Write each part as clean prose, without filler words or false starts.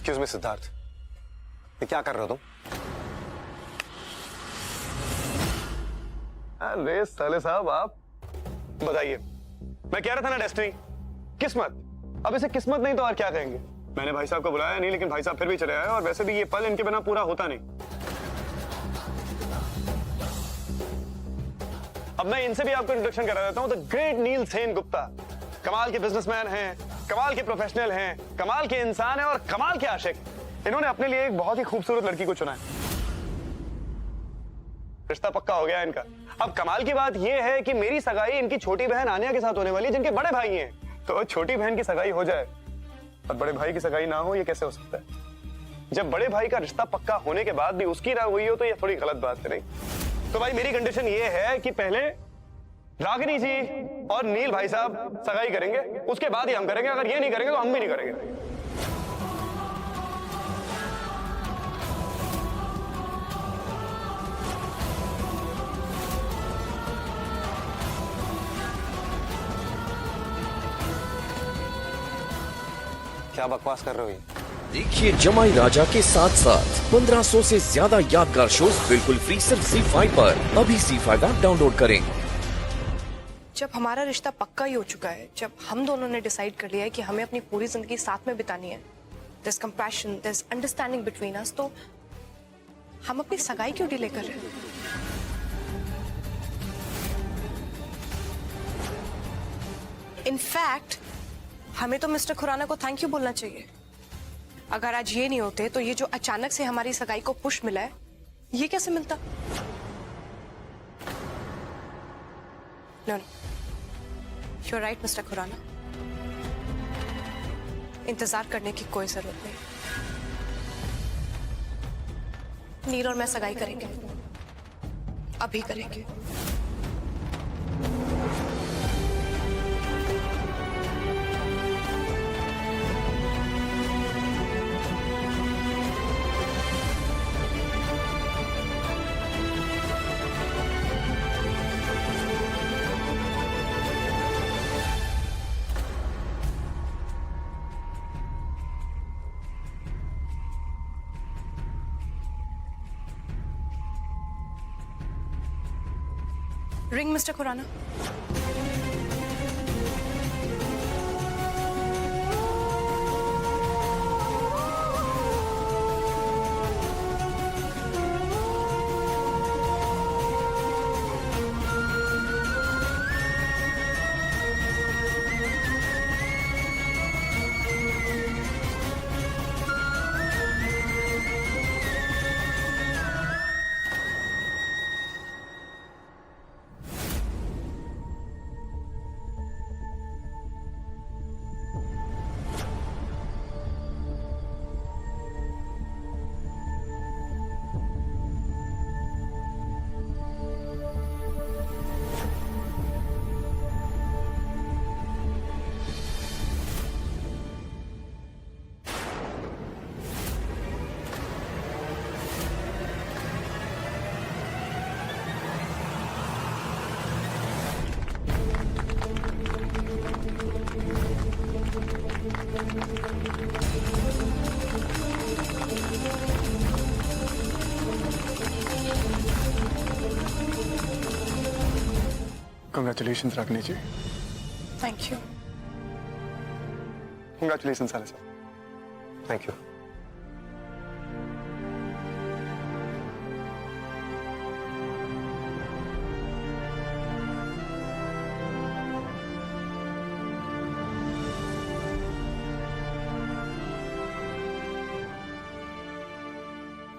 Excuse me Siddharth, ये क्या कर रहे हो तुम? अरे साले साहब, आप बताइए। मैं कह रहा था ना डेस्टिनी, किस्मत। अब इसे किस्मत नहीं तो और क्या कहेंगे। मैंने भाई साहब को बुलाया नहीं, लेकिन भाई साहब फिर भी चले आए, और वैसे भी ये पल इनके बिना पूरा होता नहीं। अब मैं इनसे भी आपको इंट्रोडक्शन करा देता हूं। द ग्रेट नील सेन गुप्ता कमाल के बिजनेसमैन हैं, कमाल के प्रोफेशनल हैं, कमाल के इंसान हैं और कमाल के आशिक। इन्होंने अपने लिए एक बहुत ही खूबसूरत लड़की को चुना है। रिश्ता पक्का हो गया है इनका। अब कमाल की बात यह है कि मेरी सगाई इनकी छोटी बहन आनिया के साथ होने वाली है, जिनके बड़े भाई हैं। तो छोटी बहन की सगाई हो जाए और बड़े भाई की सगाई ना हो, ये कैसे हो सकता है? जब बड़े भाई का रिश्ता पक्का होने के बाद भी उसकी ना हुई हो, तो ये थोड़ी गलत बात है नहीं? तो भाई मेरी कंडीशन ये है कि पहले रागिनी जी और नील भाई साहब सगाई करेंगे, उसके बाद ही हम करेंगे। अगर ये नहीं करेंगे तो हम भी नहीं करेंगे। क्या बकवास कर रहे हो ये? देखिए जमाई राजा के साथ साथ 1500 से ज्यादा यादगार शोज बिल्कुल फ्री सिर्फ ZEE5 पर। अभी ZEE5 ऐप डाउनलोड करें। जब हमारा रिश्ता पक्का ही हो चुका है, जब हम दोनों ने डिसाइड कर लिया है कि हमें अपनी पूरी जिंदगी साथ में बितानी है, there's compassion, there's understanding between us, तो हम अपनी सगाई क्यों डिले कर रहे हैं? इनफैक्ट हमें तो मिस्टर खुराना को थैंक यू बोलना चाहिए। अगर आज ये नहीं होते तो ये जो अचानक से हमारी सगाई को पुश मिला है, ये कैसे मिलता? No, you're right, mister Khurana. इंतजार करने की कोई जरूरत नहीं। नील और मैं सगाई करेंगे, अभी करेंगे। Ring mister Khurana. Congratulations, Ragini ji. Thank you. Congratulations, साले साहब। Thank you.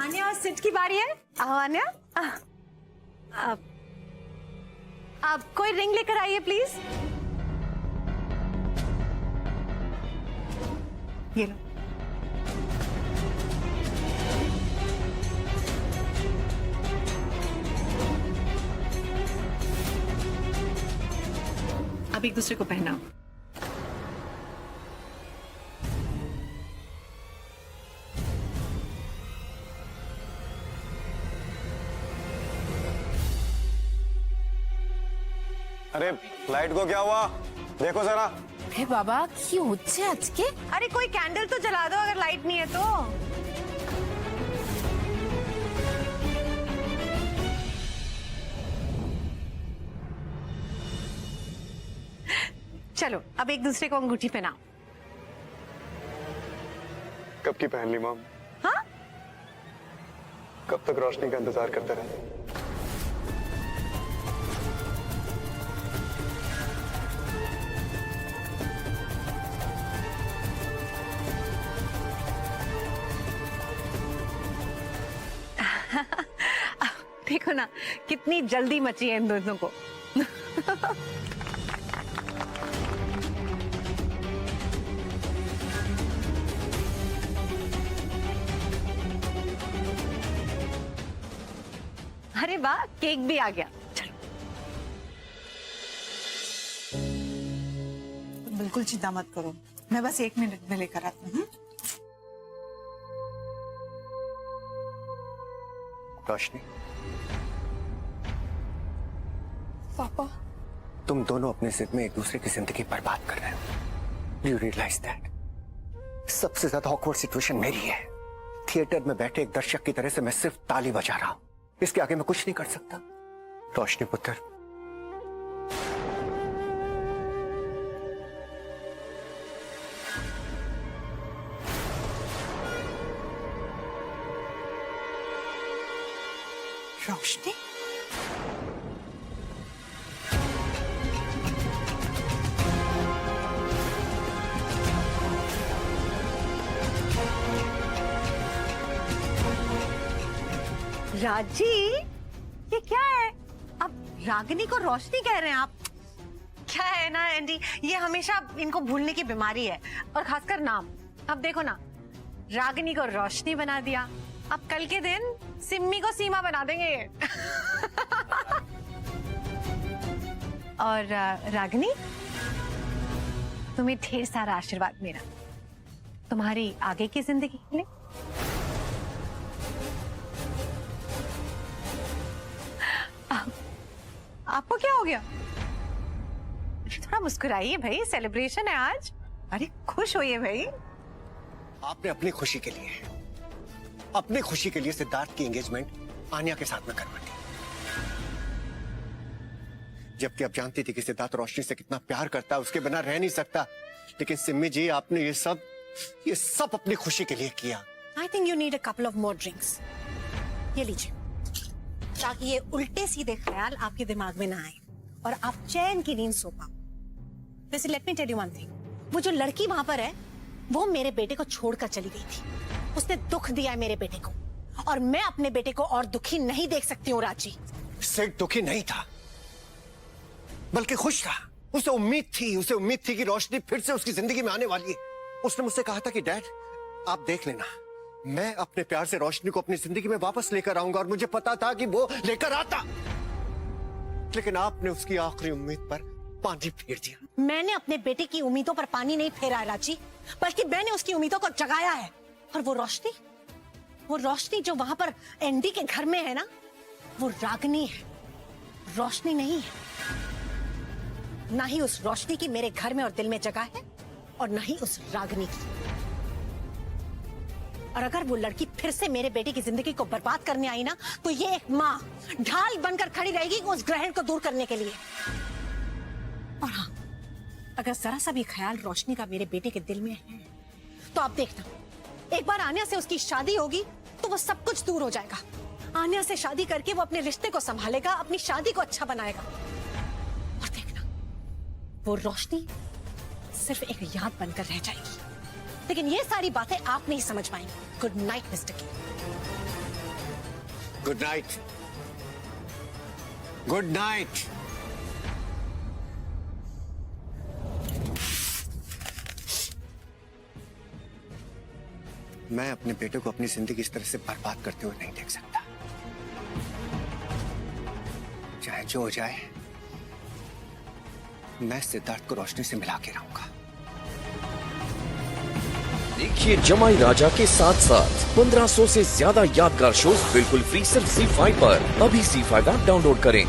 आन्या और सिट की बारी है। आओ आन्या। आप कोई रिंग लेकर आइए प्लीज। ये लो। अब एक दूसरे को पहनाओ। अरे लाइट को क्या हुआ? देखो जरा। अरे बाबा की হচ্ছে আজকে? अरे कोई कैंडल तो जला दो अगर लाइट नहीं है तो। चलो अब एक दूसरे को अंगूठी पहनाओ। कब की पहन ली मॉम? हाँ कब तक रोशनी का इंतजार करते रहे? देखो ना कितनी जल्दी मची है इन दोनों को। अरे वाह, केक भी आ गया। चलो तुम बिल्कुल चिंता मत करो, मैं बस 1 मिनट में लेकर आती हूँ। रोशनी, पापा तुम दोनों अपने जिद में एक दूसरे की जिंदगी बर्बाद कर रहे हो। You realise that? सबसे ज्यादा ऑकवर्ड सिचुएशन मेरी है। थिएटर में बैठे एक दर्शक की तरह से मैं सिर्फ ताली बजा रहा हूं, इसके आगे मैं कुछ नहीं कर सकता। रोशनी पुत्र, रोशनी, राजी, ये क्या है? अब रागिनी को रोशनी कह रहे हैं आप? क्या है ना एंडी, ये हमेशा इनको भूलने की बीमारी है, और खासकर नाम। अब देखो ना, रागिनी को रोशनी बना दिया, अब कल के दिन सिम्मी को सीमा बना देंगे ये। और रागिनी, तुम्हें ढेर सारा आशीर्वाद मेरा, तुम्हारी आगे की जिंदगी के लिए। आपको क्या हो गया? थोड़ा मुस्कुराइए भाई, सेलिब्रेशन है आज। अरे खुश होइए भाई। आपने अपनी खुशी के लिए सिद्धार्थ की एंगेजमेंट आन्या के साथ में करवा दी, जबकि आप जानती थी कि सिद्धार्थ रोशनी से कितना प्यार करता है, उसके बिना रह नहीं सकता। लेकिन सिम्मी जी, आपने ये सब अपनी खुशी के लिए किया। I think you need a couple of more drinks. ये लीजिए, ताकि ये उल्टे सीधे ख्याल आपके दिमाग में ना आए और आप चैन की नींद सो पाओ। वैसे let me tell you one thing, वो जो लड़की वहां पर है, वो मेरे बेटे को छोड़कर चली गई थी। उसने दुख दिया है मेरे बेटे को, और मैं अपने बेटे को और दुखी नहीं देख सकती हूँ राजी। सिर्फ दुखी नहीं था, बल्कि खुश था। उसे उम्मीद थी कि रोशनी फिर से उसकी जिंदगी में आने वाली है। उसने मुझसे कहा था कि डैड, आप देख लेना, मैं अपने प्यार से रोशनी को अपनी जिंदगी में वापस लेकर आऊंगा। और मुझे पता था कि वो लेकर आता, लेकिन आपने उसकी आखिरी उम्मीद पर पानी फेर दिया। मैंने अपने बेटे की उम्मीदों पर पानी नहीं फेरा है राजी, बल्कि मैंने उसकी उम्मीदों को जगाया है। और वो रोशनी जो वहां पर एंडी के घर में है ना, वो रागिनी है, रोशनी नहीं है। ना ही उस रोशनी की मेरे घर में और दिल में जगह है, और ना ही उस रागिनी की। और अगर वो लड़की फिर से मेरे बेटे की जिंदगी को बर्बाद करने आई ना, तो ये एक माँ ढाल बनकर खड़ी रहेगी उस ग्रहण को दूर करने के लिए। और हाँ, अगर जरा सा भी ख्याल रोशनी का मेरे बेटे के दिल में है, तो आप देखना, एक बार आन्या से उसकी शादी होगी तो वो सब कुछ दूर हो जाएगा। आन्या से शादी करके वो अपने रिश्ते को संभालेगा, अपनी शादी को अच्छा बनाएगा। और देखना, वो रोशनी सिर्फ एक याद बनकर रह जाएगी। लेकिन ये सारी बातें आप नहीं समझ पाएंगे। Good night mister king. Good night. Good night. मैं अपने बेटे को अपनी जिंदगी इस तरह से बर्बाद करते हुए नहीं देख सकता। चाहे जो हो जाए, मैं सिद्धार्थ को रोशनी से मिला के रहूंगा। देखिए जमाई राजा के साथ साथ 1500 से ज्यादा यादगार शोज बिल्कुल फ्री सिर्फ ZEE5 पर। अभी ZEE5 ऐप डाउनलोड करें।